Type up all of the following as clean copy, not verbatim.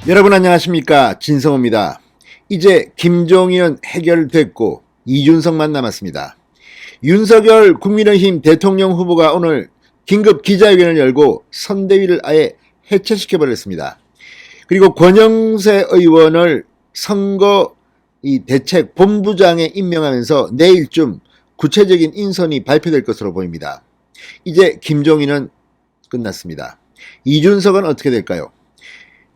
여러분 안녕하십니까, 진성호입니다. 이제 김종인은 해결됐고 이준석만 남았습니다. 윤석열 국민의힘 대통령 후보가 오늘 긴급 기자회견을 열고 선대위를 아예 해체시켜버렸습니다. 그리고 권영세 의원을 선거 대책 본부장에 임명하면서 내일쯤 구체적인 인선이 발표될 것으로 보입니다. 이제 김종인은 끝났습니다. 이준석은 어떻게 될까요?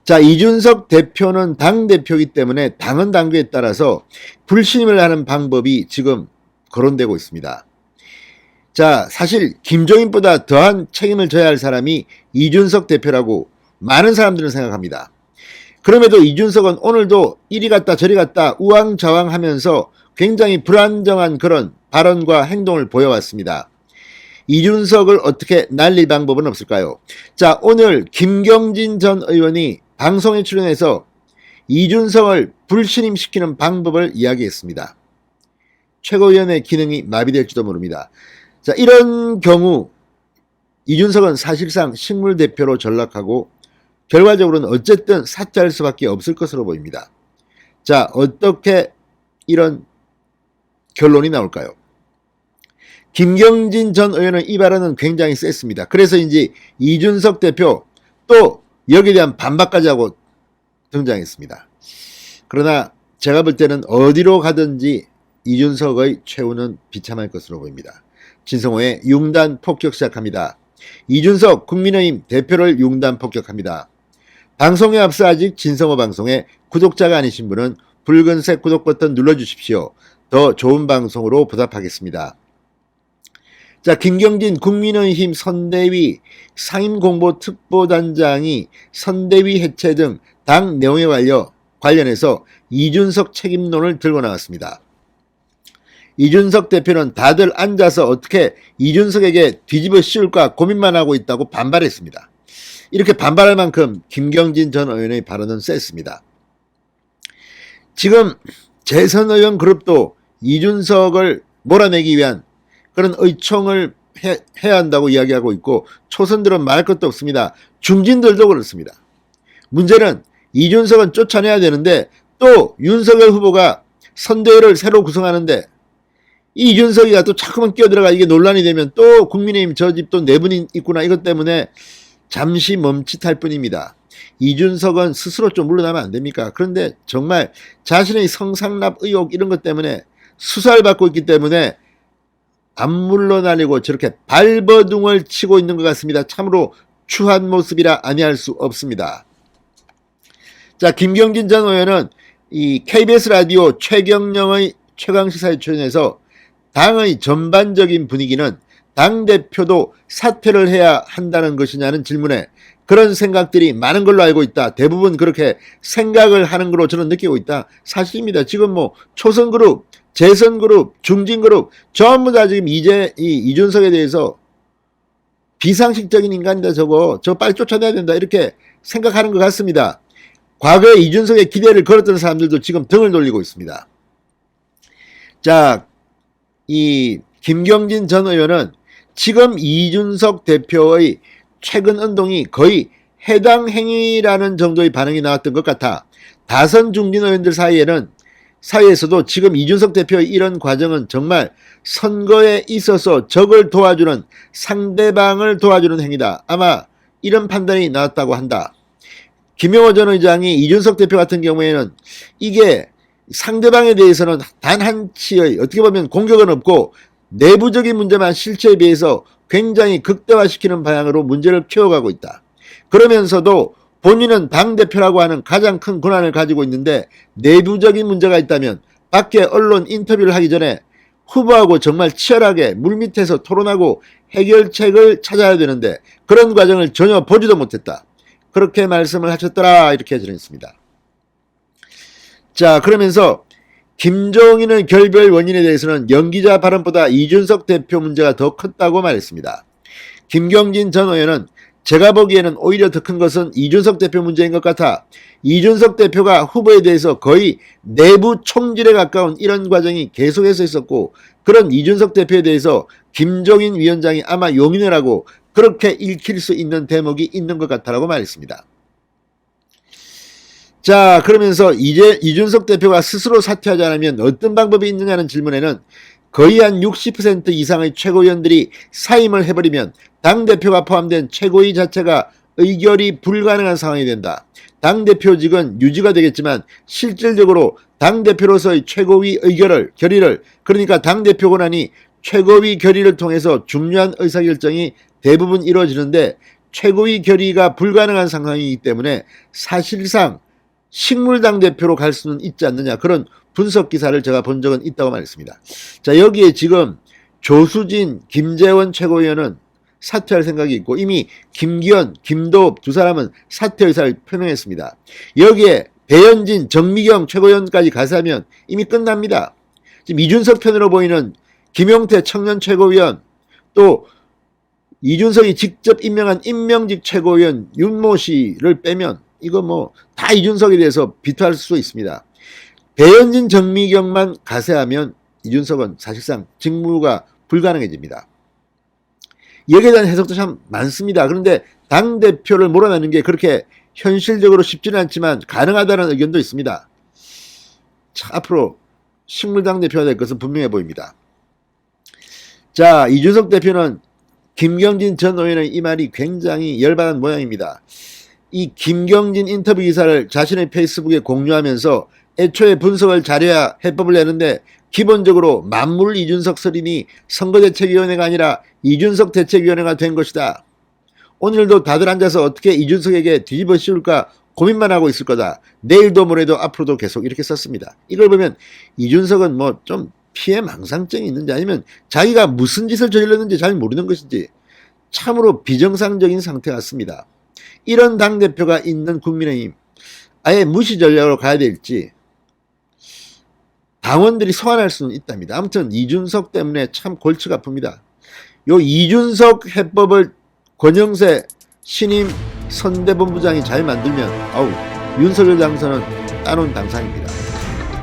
자, 이준석 대표는 당대표이기 때문에 당헌 당규에 따라서 불신임을 하는 방법이 지금 거론되고 있습니다. 자, 사실 김종인보다 더한 책임을 져야 할 사람이 이준석 대표라고 많은 사람들은 생각합니다. 그럼에도 이준석은 오늘도 이리 갔다 저리 갔다 우왕좌왕하면서 굉장히 불안정한 그런 발언과 행동을 보여왔습니다. 이준석을 어떻게 날릴 방법은 없을까요? 자, 오늘 김경진 전 의원이 방송에 출연해서 이준석을 불신임시키는 방법을 이야기했습니다. 최고위원회 기능이 마비될지도 모릅니다. 자, 이런 경우 이준석은 사실상 식물대표로 전락하고 결과적으로는 어쨌든 사퇴할 수밖에 없을 것으로 보입니다. 자, 어떻게 이런 결론이 나올까요? 김경진 전 의원의 이 발언은 굉장히 셌습니다. 그래서인지 이준석 대표 또 여기에 대한 반박까지 하고 등장했습니다. 그러나 제가 볼 때는 어디로 가든지 이준석의 최후는 비참할 것으로 보입니다. 진성호의 융단 폭격 시작합니다. 이준석 국민의힘 대표를 융단 폭격합니다. 방송에 앞서 아직 진성호 방송에 구독자가 아니신 분은 붉은색 구독 버튼 눌러주십시오. 더 좋은 방송으로 보답하겠습니다. 자, 김경진 국민의힘 선대위 상임공보특보단장이 선대위 해체 등 당 내용에 관련해서 이준석 책임론을 들고 나왔습니다. 이준석 대표는 다들 앉아서 어떻게 이준석에게 뒤집어 씌울까 고민만 하고 있다고 반발했습니다. 이렇게 반발할 만큼 김경진 전 의원의 발언은 셌습니다. 지금 재선 의원 그룹도 이준석을 몰아내기 위한 그런 의총을 해야 한다고 이야기하고 있고 초선들은 말할 것도 없습니다. 중진들도 그렇습니다. 문제는 이준석은 쫓아내야 되는데 또 윤석열 후보가 선대위를 새로 구성하는데 이 이준석이가 또 자꾸만 끼어들어가 이게 논란이 되면 또 국민의힘 저 집 또 네 분이 있구나 이것 때문에 잠시 멈칫할 뿐입니다. 이준석은 스스로 좀 물러나면 안 됩니까? 그런데 정말 자신의 성상납 의혹 이런 것 때문에 수사를 받고 있기 때문에 안 물러나려고 저렇게 발버둥을 치고 있는 것 같습니다. 참으로 추한 모습이라 아니할 수 없습니다. 자, 김경진 전 의원은 이 KBS 라디오 최경영의 최강시사에 출연해서 당의 전반적인 분위기는 당대표도 사퇴를 해야 한다는 것이냐는 질문에 그런 생각들이 많은 걸로 알고 있다. 대부분 그렇게 생각을 하는 걸로 저는 느끼고 있다. 사실입니다. 지금 뭐 초선그룹, 재선그룹, 중진그룹 전부 다 지금 이준석에 대해서 비상식적인 인간이다 저거 빨리 쫓아내야 된다 이렇게 생각하는 것 같습니다. 과거에 이준석의 기대를 걸었던 사람들도 지금 등을 돌리고 있습니다. 자, 이 김경진 전 의원은 지금 이준석 대표의 최근 운동이 거의 해당 행위라는 정도의 반응이 나왔던 것 같아 다선 중진 의원들 사이에서도 지금 이준석 대표의 이런 과정은 정말 선거에 있어서 적을 도와주는 상대방을 도와주는 행위다. 아마 이런 판단이 나왔다고 한다. 김영호 전 의장이 이준석 대표 같은 경우에는 이게 상대방에 대해서는 단 한치의 어떻게 보면 공격은 없고 내부적인 문제만 실체에 비해서 굉장히 극대화시키는 방향으로 문제를 키워가고 있다. 그러면서도 본인은 당대표라고 하는 가장 큰 권한을 가지고 있는데 내부적인 문제가 있다면 밖에 언론 인터뷰를 하기 전에 후보하고 정말 치열하게 물밑에서 토론하고 해결책을 찾아야 되는데 그런 과정을 전혀 보지도 못했다. 그렇게 말씀을 하셨더라 이렇게 전했습니다. 자, 그러면서 김종인의 결별 원인에 대해서는 연기자 발언보다 이준석 대표 문제가 더 컸다고 말했습니다. 김경진 전 의원은 제가 보기에는 오히려 더 큰 것은 이준석 대표 문제인 것 같아 이준석 대표가 후보에 대해서 거의 내부 총질에 가까운 이런 과정이 계속해서 있었고 그런 이준석 대표에 대해서 김종인 위원장이 아마 용인을 하고 그렇게 읽힐 수 있는 대목이 있는 것 같다라고 말했습니다. 자, 그러면서 이제 이준석 대표가 스스로 사퇴하지 않으면 어떤 방법이 있느냐는 질문에는 거의 한 60% 이상의 최고위원들이 사임을 해버리면 당대표가 포함된 최고위 자체가 의결이 불가능한 상황이 된다. 당대표직은 유지가 되겠지만 실질적으로 당대표로서의 최고위 결의를 그러니까 당대표 권한이 최고위 결의를 통해서 중요한 의사결정이 대부분 이루어지는데 최고위 결의가 불가능한 상황이기 때문에 사실상 식물당 대표로 갈 수는 있지 않느냐, 그런 분석 기사를 제가 본 적은 있다고 말했습니다. 자, 여기에 지금 조수진, 김재원 최고위원은 사퇴할 생각이 있고 이미 김기현, 김도읍 두 사람은 사퇴 의사를 표명했습니다. 여기에 배현진, 정미경 최고위원까지 가세하면 이미 끝납니다. 지금 이준석 편으로 보이는 김용태 청년 최고위원, 또 이준석이 직접 임명한 임명직 최고위원 윤모 씨를 빼면 이거 뭐 다 이준석에 대해서 비토할 수 있습니다. 배현진, 정미경만 가세하면 이준석은 사실상 직무가 불가능해집니다. 여기에 대한 해석도 참 많습니다. 그런데 당대표를 몰아내는 게 그렇게 현실적으로 쉽지는 않지만 가능하다는 의견도 있습니다. 자, 앞으로 식물당 대표가 될 것은 분명해 보입니다. 자, 이준석 대표는 김경진 전 의원의 이 말이 굉장히 열받은 모양입니다. 이 김경진 인터뷰 기사를 자신의 페이스북에 공유하면서 애초에 분석을 잘해야 해법을 내는데 기본적으로 만물 이준석 설인이 선거대책위원회가 아니라 이준석 대책위원회가 된 것이다. 오늘도 다들 앉아서 어떻게 이준석에게 뒤집어 씌울까 고민만 하고 있을 거다. 내일도 모레도 앞으로도 계속 이렇게 썼습니다. 이걸 보면 이준석은 뭐 좀 피해망상증이 있는지 아니면 자기가 무슨 짓을 저질렀는지 잘 모르는 것인지 참으로 비정상적인 상태 같습니다. 이런 당대표가 있는 국민의힘 아예 무시 전략으로 가야 될지 당원들이 소환할 수는 있답니다. 아무튼 이준석 때문에 참 골치가 아픕니다. 요 이준석 해법을 권영세 신임 선대본부장이 잘 만들면 윤석열 당선은 따놓은 당상입니다.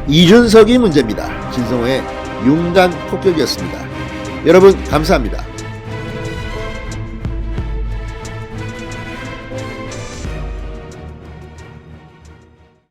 이준석이 문제입니다. 진성호의 융단 폭격이었습니다. 여러분 감사합니다.